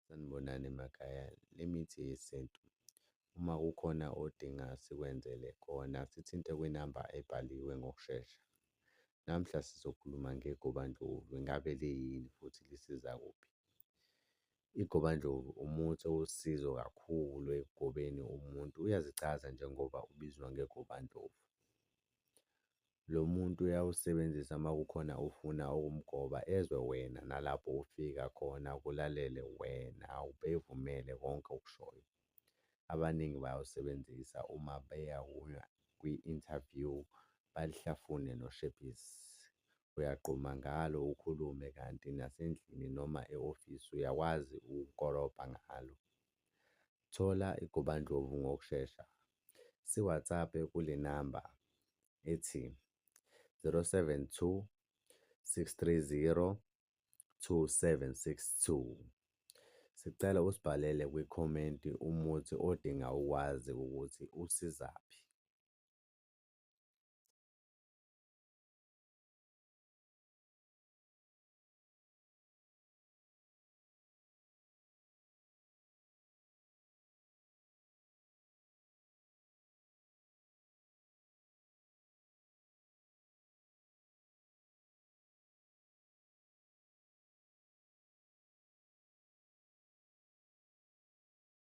Sanibonani emakhaya, le mithi yesintu uma kukhona odinga sikwenzele kona sithinte kwinamba ebhaliwe ngokushesha. Namhla sizokhuluma ngegobandlovu, ingabe liyini futhi lisiza kuphi? Igobandlovu umuthi owusizo kakhulu ekugobeni umuntu, uyazichaza njengoba ubizwa ngegobandlovu. Lo muntu uyawusebenzisa uma kukhona ufuna ukumgoba ezwe wena nalapho ufika khona akulalele wena, ubevumele konke okushoyo. Abaningi bayawusebenzisa uma beya kwi-interview balihlafune noshebhisi. Uyagquma ngalo ukhulume kanti nasendlini noma e-ofisi uyakwazi ukukolobha ngalo. Thola igobandlovu ngokushesha. Si-WhatsApp-e kule namba ethi 072 630 2762. Sicela usibhalele kwikhomenti umuthi odinga ukwazi ukuthi usizaphi.